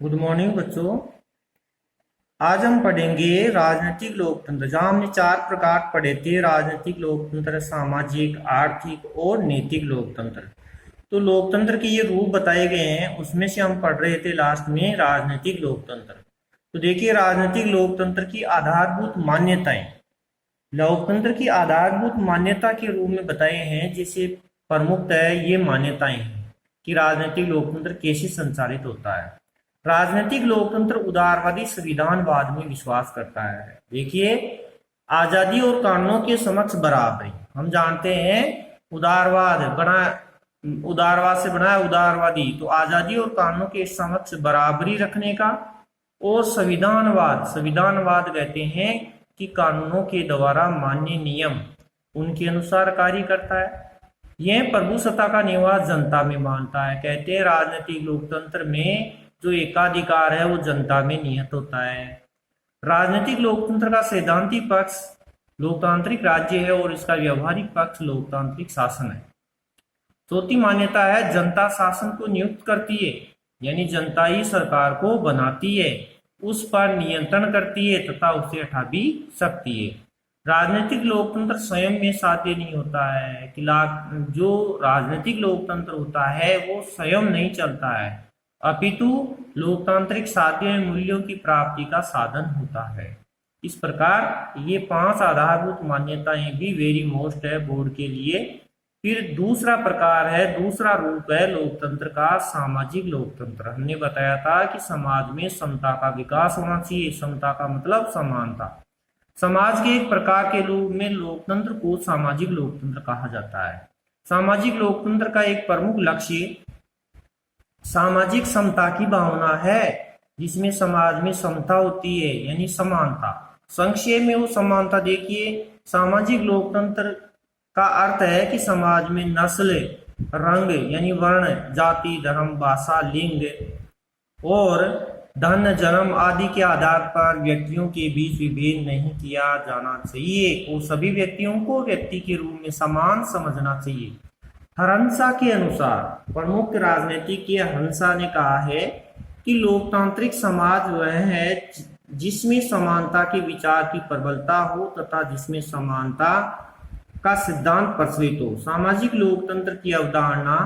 Good morning बच्चों। आज हम पढ़ेंगे राजनीतिक लोकतंत्र, जहां हमने चार प्रकार पढ़े थे। राजनीतिक लोकतंत्र, सामाजिक, आर्थिक और नैतिक लोकतंत्र। तो लोकतंत्र के ये रूप बताए गए हैं, उसमें से हम पढ़ रहे थे लास्ट में राजनीतिक लोकतंत्र। तो देखिए, राजनीतिक लोकतंत्र की आधारभूत मान्यताएं लोकतंत्र की आधारभूत मान्यता के रूप में बताए हैं। जिसे प्रमुखतः ये मान्यताएं हैं कि राजनीतिक लोकतंत्र कैसे संचालित होता है। राजनीतिक लोकतंत्र उदारवादी संविधानवाद में विश्वास करता है। देखिए, आजादी और कानूनों के समक्ष बराबरी। हम जानते हैं उदारवाद से बना है उदारवादी, तो आजादी और कानूनों के समक्ष बराबरी रखने का। और संविधानवाद कहते हैं कि कानूनों के द्वारा मान्य नियम उनके अनुसार कार्य करता है। यह प्रभुसत्ता का निवास जनता में मानता है। कहते हैं राजनीतिक लोकतंत्र में जो एकाधिकार है वो जनता में निहित होता है। राजनीतिक लोकतंत्र का सैद्धांतिक पक्ष लोकतांत्रिक राज्य है और इसका व्यवहारिक पक्ष लोकतांत्रिक शासन है। चौथी मान्यता है जनता शासन को नियुक्त करती है, यानी जनता ही सरकार को बनाती है, उस पर नियंत्रण करती है तथा उसे हटा भी सकती है। राजनीतिक लोकतंत्र स्वयं में साध्य नहीं होता है कि जो राजनीतिक लोकतंत्र होता है वो स्वयं नहीं चलता है, अपितु लोकतांत्रिक साध्य मूल्यों की प्राप्ति का साधन होता है। इस प्रकार ये 5 आधारभूत मान्यताएं भी वेरी मोस्ट है बोर्ड के लिए। फिर दूसरा रूप है लोकतंत्र का सामाजिक लोकतंत्र। हमने बताया था कि समाज में समता का विकास होना चाहिए। समता का मतलब समानता। समाज के एक प्रकार के रूप में लोकतंत्र को सामाजिक लोकतंत्र कहा जाता है। सामाजिक लोकतंत्र का एक प्रमुख लक्ष्य सामाजिक समता की भावना है, जिसमें समाज में समता होती है, यानी समानता। संक्षेप में वो समानता देखिए, सामाजिक लोकतंत्र का अर्थ है कि समाज में नस्ल, रंग यानी वर्ण, जाति, धर्म, भाषा, लिंग और धन, जन्म आदि के आधार पर व्यक्तियों के बीच विभेद नहीं किया जाना चाहिए और सभी व्यक्तियों को व्यक्ति के रूप में समान समझना चाहिए। हरहंसा के अनुसार, प्रमुख राजनीतिक के हंसा ने कहा है कि लोकतांत्रिक समाज वह है जिसमें समानता के विचार की प्रबलता हो तथा जिसमें समानता का सिद्धांत प्रचलित हो। सामाजिक लोकतंत्र की अवधारणा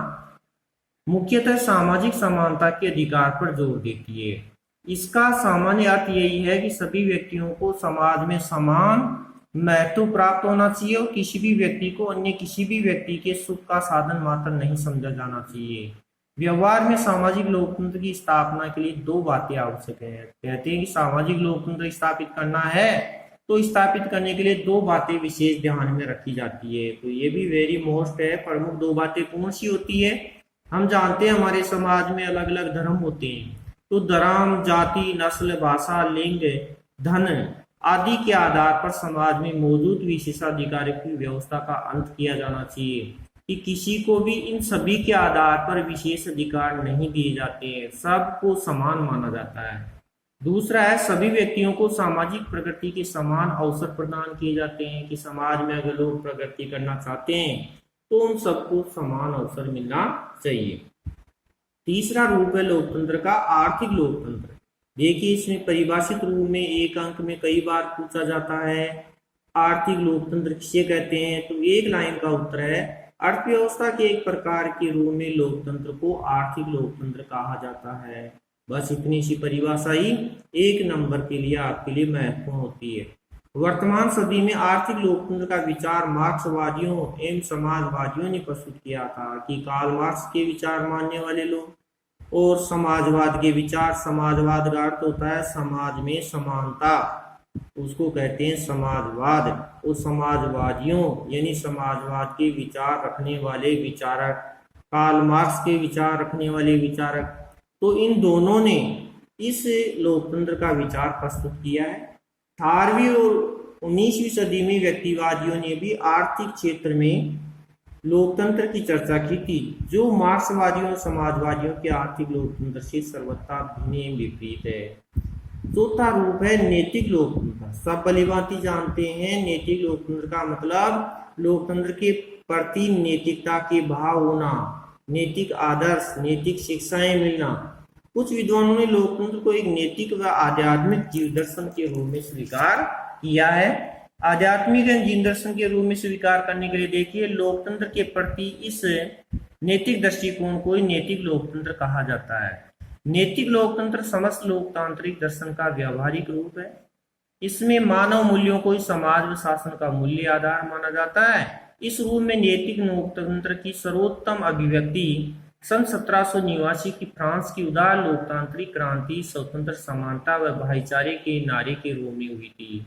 मुख्यतः सामाजिक समानता के अधिकार पर जोर देती है। इसका सामान्य अर्थ यही है कि सभी व्यक्तियों को समाज में समान महत्व प्राप्त होना चाहिए और किसी भी व्यक्ति को अन्य किसी भी व्यक्ति के सुख का साधन मात्र नहीं समझा जाना चाहिए। व्यवहार में सामाजिक लोकतंत्र की स्थापना के लिए 2 बातें आवश्यक है। कहते हैं कि सामाजिक लोकतंत्र स्थापित करना है तो स्थापित करने के लिए 2 बातें विशेष ध्यान में रखी जाती है। तो ये भी वेरी मोस्ट है। प्रमुख 2 बातें कौन सी होती है? हम जानते हैं हमारे समाज में अलग अलग धर्म होते हैं, तो धर्म, जाति, नस्ल, भाषा, लिंग, धन आदि के आधार पर समाज में मौजूद विशेषाधिकार की व्यवस्था का अंत किया जाना चाहिए कि किसी को भी इन सभी के आधार पर विशेष अधिकार नहीं दिए जाते हैं, सबको समान माना जाता है। दूसरा है सभी व्यक्तियों को सामाजिक प्रगति के समान अवसर प्रदान किए जाते हैं कि समाज में अगर लोग प्रगति करना चाहते हैं तो उन सबको समान अवसर मिलना चाहिए। तीसरा रूप है लोकतंत्र का आर्थिक लोकतंत्र। देखिए, इसमें परिभाषित रूप में एक अंक में कई बार पूछा जाता है आर्थिक लोकतंत्र किसे कहते हैं, तो एक लाइन का उत्तर है अर्थव्यवस्था के एक प्रकार के रूप में लोकतंत्र को आर्थिक लोकतंत्र कहा जाता है। बस इतनी सी परिभाषा ही 1 नंबर के लिए आपके लिए महत्वपूर्ण होती है। वर्तमान सदी में आर्थिक लोकतंत्र का विचार मार्क्सवादियों एवं समाजवादियों ने प्रस्तुत किया था कि कार्ल मार्क्स के विचार मानने वाले लोग और समाजवाद के विचार, समाजवाद का अर्थ होता है समाज में समानता, उसको कहते हैं समाजवाद। और समाजवादियों यानी समाजवाद के विचार रखने वाले विचारक, कार्ल मार्क्स के विचार रखने वाले विचारक, तो इन दोनों ने इस लोकतंत्र का विचार प्रस्तुत किया है। 18वीं और 19वीं सदी में व्यक्तिवादियों ने भी आर्थिक क्षेत्र में लोकतंत्र की चर्चा की थी, जो मार्क्सवादियों और समाजवादियों के आर्थिक लोकतंत्र से सर्वथा भिन्न विपरीत है। चौथा रूप है नैतिक लोकतंत्र। सब भलीभांति जानते हैं नैतिक लोकतंत्र का मतलब लोकतंत्र के प्रति नैतिकता के भाव होना, नैतिक आदर्श, नैतिक शिक्षाएं मिलना कुछ विद्वानों ने लोकतंत्र को एक नैतिक व आध्यात्मिक जीव दर्शन के रूप में स्वीकार किया है। आध्यात्मिक जीव दर्शन के रूप में स्वीकार करने के लिए देखिए, लोकतंत्र के प्रति इस नैतिक दृष्टिकोण को ही नैतिक लोकतंत्र कहा जाता है। नैतिक लोकतंत्र समस्त लोकतांत्रिक दर्शन का व्यावहारिक रूप है। इसमें मानव मूल्यों को ही समाज व शासन का मूल्य आधार माना जाता है। इस रूप में नैतिक लोकतंत्र की सर्वोत्तम अभिव्यक्ति सन 1789 की फ्रांस की उदार लोकतांत्रिक क्रांति स्वतंत्र समानता व भाईचारे के नारे के रूप में हुई थी।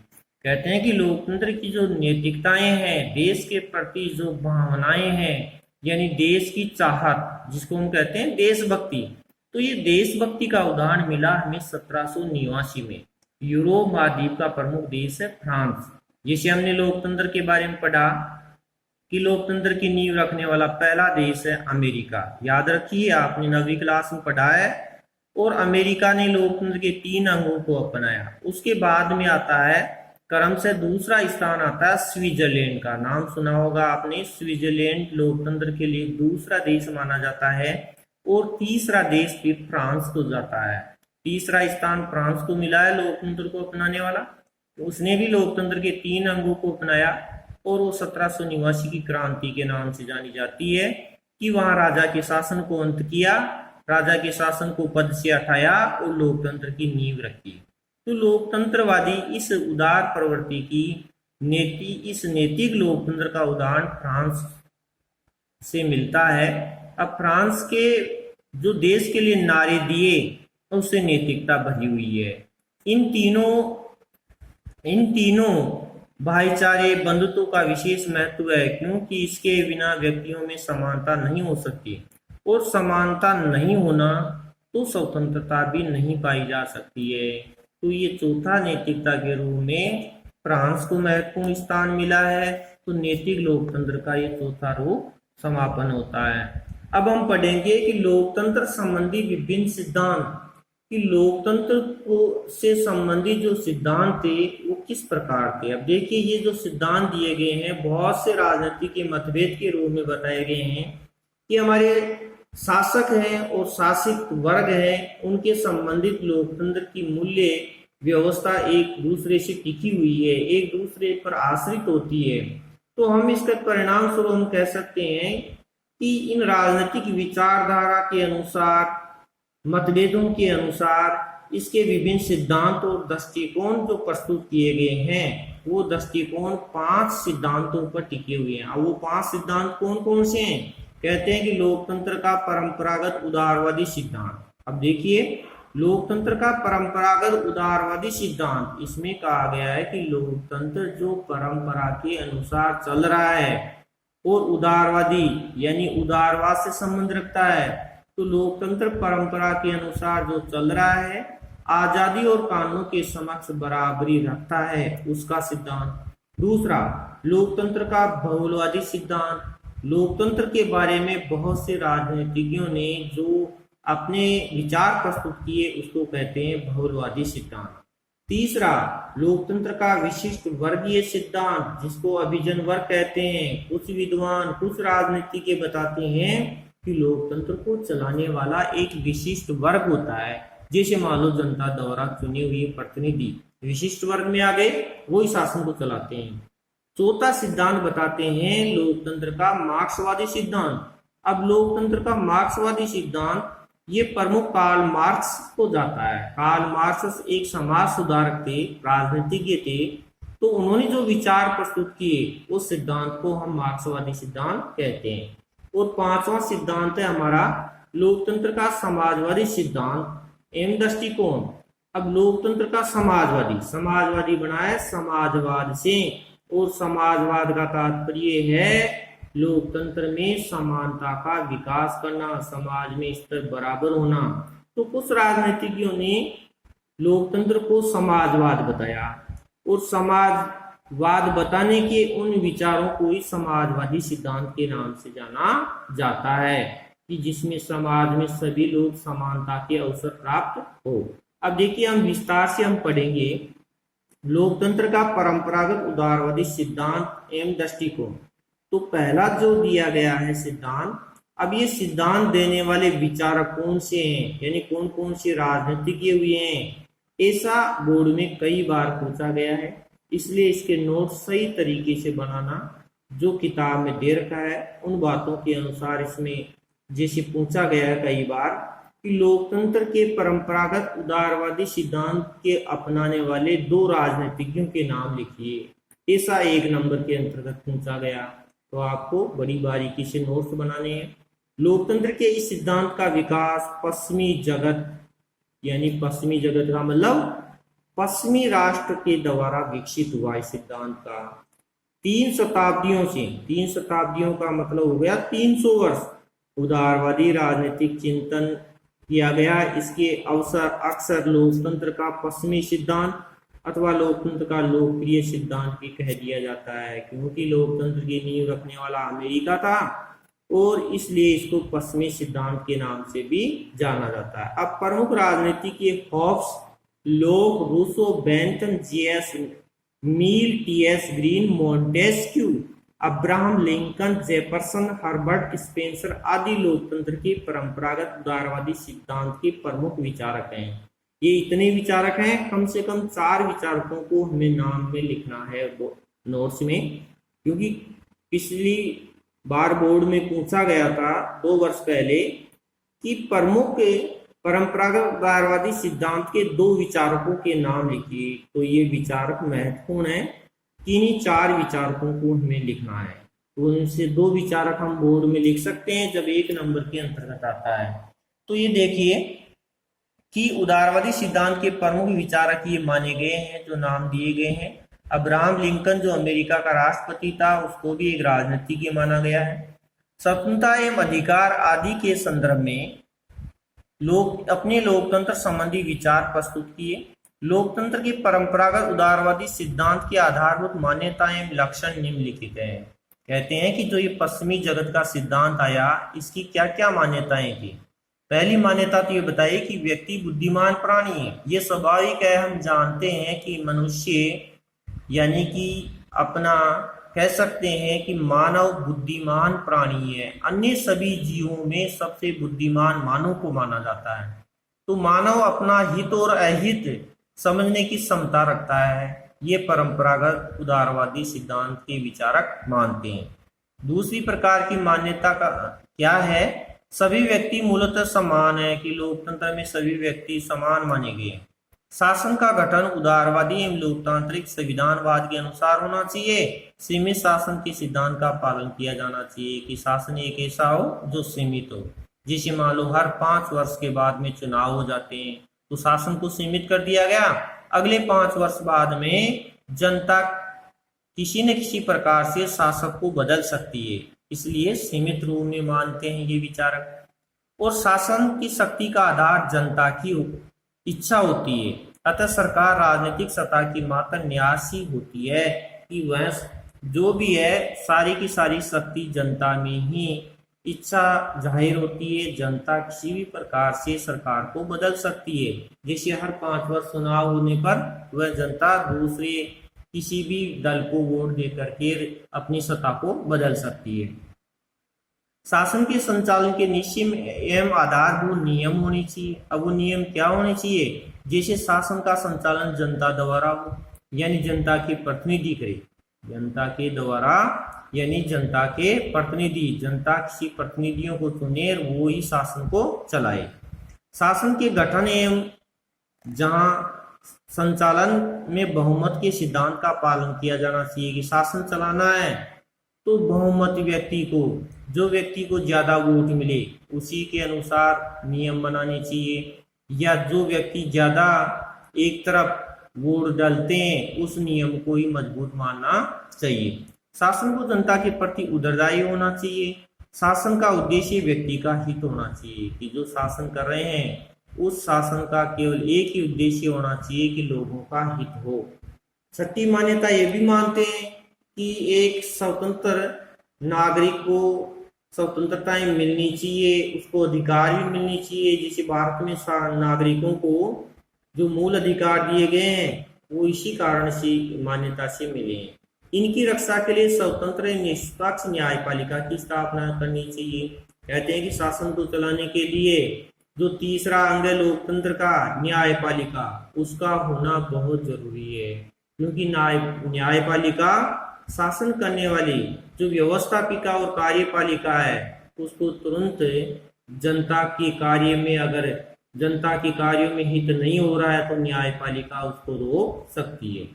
कहते हैं कि लोकतंत्र की जो नैतिकताएं हैं, देश के प्रति जो भावनाएं हैं, यानी देश की चाहत, जिसको हम कहते हैं देशभक्ति, तो ये देशभक्ति का उदाहरण मिला हमें 1789 में। यूरोप महाद्वीप का प्रमुख देश है फ्रांस। जैसे हमने लोकतंत्र के बारे में पढ़ा कि लोकतंत्र की नींव रखने वाला पहला देश है अमेरिका। याद रखिए, आपने 9वीं क्लास में पढ़ा है। और अमेरिका ने लोकतंत्र के 3 अंगों को अपनाया। उसके बाद में आता है, क्रम से दूसरा स्थान आता है स्विट्जरलैंड का। नाम सुना होगा आपने, स्विट्जरलैंड लोकतंत्र के लिए दूसरा देश माना जाता है। और तीसरा देश फिर फ्रांस को जाता है। तीसरा स्थान फ्रांस को मिला है लोकतंत्र को अपनाने वाला। उसने भी लोकतंत्र के 3 अंगों को अपनाया और वो 1789 की क्रांति के नाम से जानी जाती है कि वहां राजा के शासन को अंत किया, राजा के शासन को पद से हटाया और लोकतंत्र की नींव रखी। तो लोकतंत्रवादी इस उदार प्रवृत्ति की इस नैतिक लोकतंत्र का उदाहरण फ्रांस से मिलता है। अब फ्रांस के जो देश के लिए नारे दिए उससे नैतिकता भरी हुई है। इन तीनों भाईचारे बंधुत्व का विशेष महत्व है, क्योंकि इसके बिना व्यक्तियों में समानता नहीं हो सकती और समानता नहीं होना तो स्वतंत्रता भी नहीं पाई जा सकती है। तो ये चौथा नैतिकता के रूप में फ्रांस को महत्वपूर्ण स्थान मिला है। तो नैतिक लोकतंत्र का ये चौथा रूप समापन होता है। अब हम पढ़ेंगे कि लोकतंत्र संबंधी विभिन्न सिद्धांत, कि लोकतंत्र को से संबंधित जो सिद्धांत थे वो किस प्रकार थे। अब देखिए, ये जो सिद्धांत दिए गए हैं बहुत से राजनीति के मतभेद के रूप में बताए गए हैं कि हमारे शासक हैं और शासित वर्ग हैं, उनके संबंधित लोकतंत्र की मूल्य व्यवस्था एक दूसरे से टिकी हुई है, एक दूसरे पर आश्रित होती है। तो हम इसका परिणाम स्वरूप हम कह सकते हैं कि इन राजनीतिक विचारधारा के अनुसार, मतभेदों के अनुसार इसके विभिन्न सिद्धांत और दृष्टिकोण जो प्रस्तुत किए गए हैं वो दृष्टिकोण 5 सिद्धांतों पर टिके हुए हैं। अब वो 5 सिद्धांत कौन कौन से हैं? कहते हैं कि लोकतंत्र का परंपरागत उदारवादी सिद्धांत। अब देखिए, लोकतंत्र का परंपरागत उदारवादी सिद्धांत, इसमें कहा गया है कि लोकतंत्र जो परंपरा के अनुसार चल रहा है और उदारवादी यानी उदारवाद से संबंध रखता है। तो लोकतंत्र परंपरा के अनुसार जो चल रहा है, आजादी और कानून के समक्ष बराबरी रखता है, उसका सिद्धांत। दूसरा, लोकतंत्र का बहुलवादी सिद्धांत। लोकतंत्र के बारे में बहुत से राजनीतिज्ञों ने जो अपने विचार प्रस्तुत किए उसको कहते हैं बहुलवादी सिद्धांत। तीसरा, लोकतंत्र का विशिष्ट वर्गीय सिद्धांत, जिसको अभिजन वर्ग कहते हैं। कुछ विद्वान, कुछ राजनीति के बताते हैं कि लोकतंत्र को चलाने वाला एक विशिष्ट वर्ग होता है, जैसे मान लो जनता द्वारा चुने हुए प्रतिनिधि विशिष्ट वर्ग में आ गए, वो ही शासन को चलाते हैं। चौथा सिद्धांत बताते हैं लोकतंत्र का मार्क्सवादी सिद्धांत। अब लोकतंत्र का मार्क्सवादी सिद्धांत ये प्रमुख कार्ल मार्क्स को जाता है। कार्ल मार्क्स एक समाज सुधारक थे, राजनीतिज्ञ थे। तो उन्होंने जो विचार प्रस्तुत किए उस सिद्धांत को हम मार्क्सवादी सिद्धांत कहते हैं। और 5वां सिद्धांत है हमारा लोकतंत्र का समाजवादी सिद्धांत एवं दृष्टिकोण। अब लोकतंत्र का समाजवादी बना है समाजवाद से, और समाजवाद का तात्पर्य है लोकतंत्र में समानता का विकास करना, समाज में स्तर बराबर होना। तो कुछ राजनीतिज्ञों ने लोकतंत्र को समाजवाद बताया, और समाजवाद बताने के उन विचारों को ही समाजवादी सिद्धांत के नाम से जाना जाता है, कि जिसमें समाज में सभी लोग समानता के अवसर प्राप्त हो। अब देखिए, हम विस्तार से हम पढ़ेंगे लोकतंत्र का परंपरागत उदारवादी सिद्धांत एवं दृष्टिकोण। तो पहला जो दिया गया है सिद्धांत अब ये सिद्धांत देने वाले विचारक कौन से हैं, यानी कौन कौन से राजनीतिज्ञ हुए हैं, ऐसा बोर्ड में कई बार पूछा गया है। इसलिए इसके नोट सही तरीके से बनाना, जो किताब में दे रखा है उन बातों के अनुसार इसमें जैसे पूछा गया है कई बार कि लोकतंत्र के परंपरागत उदारवादी सिद्धांत के अपनाने वाले 2 राजनीतिज्ञों के नाम लिखिए, ऐसा 1 नंबर के अंतर्गत पूछा गया। तो आपको बड़ी बारीकी से नोट्स बनाने हैं। लोकतंत्र के इस सिद्धांत का विकास पश्चिमी जगत, यानी पश्चिमी जगत का मतलब पश्चिमी राष्ट्र के द्वारा विकसित हुआ इस सिद्धांत का 3 शताब्दियों से, 3 शताब्दियों का मतलब हो गया 300 वर्ष उदारवादी राजनीतिक चिंतन किया गया। इसके अवसर अक्सर लोकतंत्र का पश्चिमी सिद्धांत अथवा लोकतंत्र का लोकप्रिय सिद्धांत भी कह दिया जाता है, क्योंकि लोकतंत्र की नींव रखने वाला अमेरिका था और इसलिए इसको पश्चिमी सिद्धांत के नाम से भी जाना जाता है। अब प्रमुख राजनीतिक Hobbes, Locke, Rousseau, Bentham, JS Mill, TS Green, Montesquieu, Abraham Lincoln, Jefferson, Herbert Spencer आदि लोकतंत्र के परंपरागत उदारवादी सिद्धांत के प्रमुख विचारक हैं। ये इतने विचारक हैं, कम से कम 4 विचारकों को हमें नाम में लिखना है नोट्स में, क्योंकि पिछली बार बोर्ड में पूछा गया था 2 वर्ष पहले कि प्रमुख परंपरागत उदारवादी सिद्धांत के 2 विचारकों के नाम लिखिए। तो ये विचारक महत्वपूर्ण है कि इन्हीं 4 विचारकों को हमें लिखना है। तो उनसे 2 विचारक हम बोर्ड में लिख सकते हैं जब 1 नंबर के अंतर्गत आता है। तो ये देखिए कि उदारवादी सिद्धांत के प्रमुख विचारक ये माने गए हैं, जो नाम दिए गए हैं। अब्राहम लिंकन जो अमेरिका का राष्ट्रपति था, उसको भी एक राजनीतिज्ञ माना गया है। स्वतंत्रता एवं अधिकार आदि के संदर्भ में लोग अपने लोकतंत्र संबंधी विचार प्रस्तुत किए। लोकतंत्र के परंपरागत उदारवादी सिद्धांत के आधारभूत मान्यताएं एवं लक्षण निम्नलिखित हैं। कहते हैं कि जो ये पश्चिमी जगत का सिद्धांत आया, इसकी क्या क्या मान्यताएं थी। पहली मान्यता तो ये बताई कि व्यक्ति बुद्धिमान प्राणी है। ये स्वाभाविक है, हम जानते हैं कि मनुष्य यानी कि अपना कह सकते हैं कि मानव बुद्धिमान प्राणी है। अन्य सभी जीवों में सबसे बुद्धिमान मानव को माना जाता है। तो मानव अपना हित और अहित समझने की क्षमता रखता है, ये परंपरागत उदारवादी सिद्धांत के विचारक मानते हैं। दूसरी प्रकार की मान्यता का क्या है, सभी व्यक्ति मूलतः समान है, कि लोकतंत्र में सभी व्यक्ति समान माने गए। शासन का गठन उदारवादी एवं लोकतांत्रिक संविधानवाद के अनुसार होना चाहिए। सीमित शासन के सिद्धांत का पालन किया जाना चाहिए, कि शासन एक ऐसा हो जो सीमित हो। जिसे मान लो हर 5 वर्ष के बाद में चुनाव हो जाते हैं, तो शासन को सीमित कर दिया गया। अगले 5 वर्ष बाद में जनता किसी न किसी प्रकार से शासक को बदल सकती है, इसलिए सीमित रूप में मानते हैं ये विचारक। और शासन की शक्ति का आधार जनता की इच्छा होती है, अतः सरकार राजनीतिक सत्ता की मात्र न्यासी होती है, कि वह जो भी है सारी की सारी शक्ति जनता में ही इच्छा जाहिर होती है। जनता किसी भी प्रकार से सरकार को बदल सकती है। जैसे हर 5 वर्ष चुनाव होने पर वह जनता दूसरे किसी भी दल को वोट देकर के अपनी सत्ता को बदल सकती है। शासन के संचालन के निश्चित एवं आधारभूत नियम होने चाहिए। अब वो नियम क्या होने चाहिए, जैसे शासन का संचालन जनता द्वारा हो, यानी जनता के प्रतिनिधि करे, जनता के द्वारा यानी जनता के प्रतिनिधि, जनता किसी प्रतिनिधियों को चुने और वो ही शासन को चलाए। शासन के गठन एवं जहां संचालन में बहुमत के सिद्धांत का पालन किया जाना चाहिए, कि शासन चलाना है तो बहुमत व्यक्ति को, जो व्यक्ति को ज्यादा वोट मिले उसी के अनुसार नियम बनाने चाहिए, या जो व्यक्ति ज्यादा एक तरफ वोट डालते हैं उस नियम को ही मजबूत मानना चाहिए। शासन को जनता के प्रति उत्तरदायी होना चाहिए। शासन का उद्देश्य व्यक्ति का हित होना चाहिए, कि जो शासन कर रहे हैं उस शासन का केवल एक ही उद्देश्य होना चाहिए कि लोगों का हित हो। छठी मान्यता ये भी मानते हैं कि एक स्वतंत्र नागरिक को स्वतंत्रताएं मिलनी चाहिए, उसको अधिकार भी मिलनी चाहिए। जैसे भारत में नागरिकों को जो मूल अधिकार दिए गए हैं वो इसी कारण से मान्यता से मिले हैं। इनकी रक्षा के लिए स्वतंत्र निष्पक्ष न्यायपालिका की स्थापना करनी चाहिए। कहते हैं कि शासन को चलाने के लिए जो तीसरा अंग है लोकतंत्र का, न्यायपालिका, उसका होना बहुत जरूरी है। क्योंकि न्यायपालिका शासन करने वाली जो व्यवस्थापिका और कार्यपालिका है, उसको तुरंत जनता के कार्य में, अगर जनता के कार्यों में हित नहीं हो रहा है तो न्यायपालिका उसको रोक सकती है।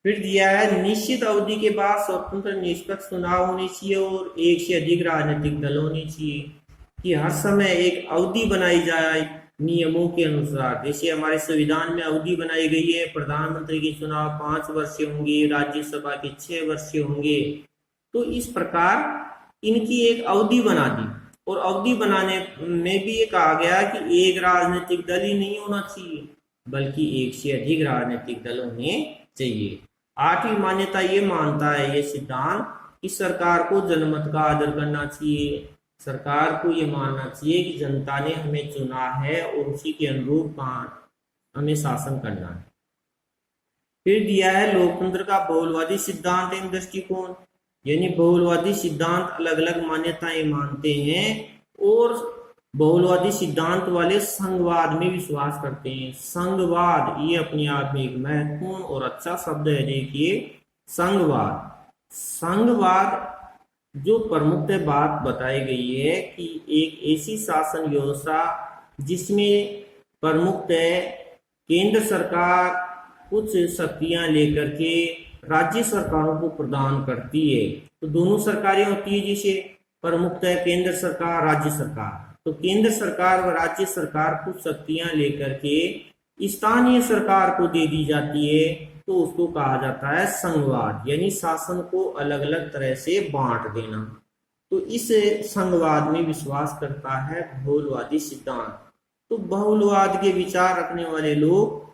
फिर दिया है निश्चित अवधि के बाद स्वतंत्र निष्पक्ष चुनाव होने चाहिए और एक से अधिक राजनीतिक दल होने चाहिए, कि हर समय एक अवधि बनाई जाए नियमों के अनुसार। जैसे हमारे संविधान में अवधि बनाई गई है, प्रधानमंत्री के चुनाव 5 वर्ष होंगे, राज्यसभा के 6 वर्ष होंगे। तो इस प्रकार इनकी एक अवधि बना दी, और अवधि बनाने में भी ये कहा गया कि एक राजनीतिक दल ही नहीं होना चाहिए, बल्कि एक से अधिक राजनीतिक दल होने चाहिए। 8वीं मान्यता ये मानता है, ये सिद्धांत, कि सरकार को जनमत का आदर करना चाहिए। सरकार को ये मानना चाहिए कि जनता ने हमें चुना है और उसी के अनुरूप हमें शासन करना है। फिर दिया है लोकतंत्र का बहुलवादी सिद्धांत एवं दृष्टिकोण, यानी बहुलवादी सिद्धांत अलग अलग मान्यताएं मानते हैं और बहुलवादी सिद्धांत वाले संघवाद में विश्वास करते हैं। संघवाद ये अपने आप में एक महत्वपूर्ण और अच्छा शब्द है। देखिए, संघवाद जो प्रमुख बात बताई गई है कि एक ऐसी शासन व्यवस्था जिसमें प्रमुख केंद्र सरकार कुछ शक्तियां लेकर के राज्य सरकारों को प्रदान करती है। तो दोनों सरकारें होती है, जैसे प्रमुख केंद्र सरकार, राज्य सरकार। तो केंद्र सरकार व राज्य सरकार कुछ शक्तियां लेकर के स्थानीय सरकार को दे दी जाती है, तो उसको कहा जाता है संघवाद, यानी शासन को अलग अलग तरह से बांट देना। तो इस संघवाद में विश्वास करता है बहुलवादी सिद्धांत। तो बहुलवाद के विचार रखने वाले लोग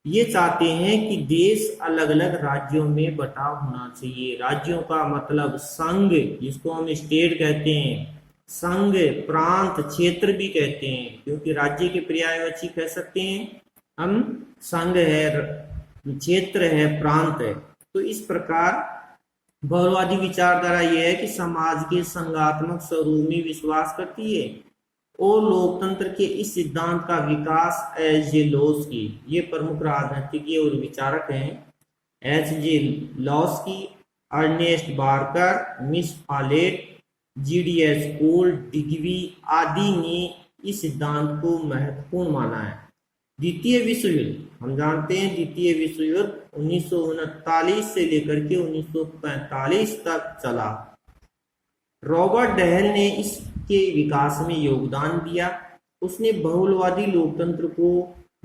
ये चाहते हैं कि देश अलग अलग राज्यों में बटा होना चाहिए। राज्यों का मतलब संघ, जिसको हम स्टेट कहते हैं, संघ, प्रांत, क्षेत्र भी कहते हैं, क्योंकि राज्य के पर्यायवाची कह सकते हैं हम। संघ है, क्षेत्र है, प्रांत है। तो इस प्रकार बहुलवादी विचारधारा यह है कि समाज के संघात्मक स्वरूप में विश्वास करती है और लोकतंत्र के इस सिद्धांत का विकास एच.जे. लॉस्की, ये प्रमुख राजनीतिज्ञ और विचारक हैं, HJ. Laski, Ernest Barker, Miss Follett, GDH. Cole, डिग्वी आदि ने इस सिद्धांत को महत्वपूर्ण माना है। द्वितीय विश्व युद्ध, हम जानते हैं द्वितीय विश्व युद्ध 1939 से लेकर के 1945 तक चला। रॉबर्ट डहेल ने इसके विकास में योगदान दिया। उसने बहुलवादी लोकतंत्र को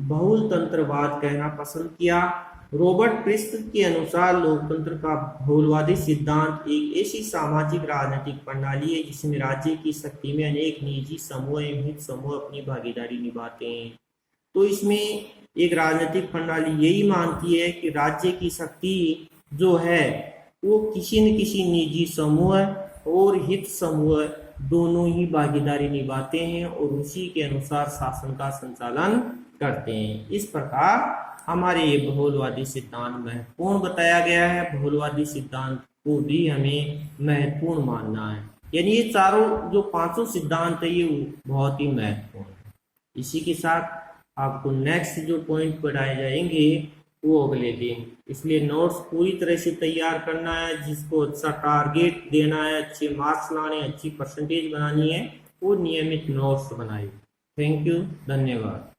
बहुलतंत्रवाद कहना पसंद किया। रॉबर्ट प्रिस्ट के अनुसार लोकतंत्र का बहुलवादी सिद्धांत एक ऐसी सामाजिक राजनीतिक प्रणाली है जिसमें राज्य की शक्ति में अनेक निजी समूह एवं हित समूह अपनी भागीदारी निभाते हैं। तो इसमें एक राजनीतिक प्रणाली यही मानती है कि राज्य की शक्ति जो है वो किसी न किसी निजी समूह और हित समूह दोनों ही भागीदारी निभाते हैं और उसी के अनुसार शासन का संचालन करते हैं। इस प्रकार हमारे ये बहुलवादी सिद्धांत महत्वपूर्ण बताया गया है। बहुलवादी सिद्धांत को भी हमें महत्वपूर्ण मानना है, यानी ये चारों जो 5 सिद्धांत है ये बहुत ही महत्वपूर्ण है। इसी के साथ आपको नेक्स्ट जो पॉइंट पढ़ाए जाएंगे वो अगले दिन, इसलिए नोट्स पूरी तरह से तैयार करना है। जिसको अच्छा टारगेट देना है, अच्छे मार्क्स लाने, अच्छी परसेंटेज बनानी है, वो नियमित नोट्स बनाए। थैंक यू, धन्यवाद।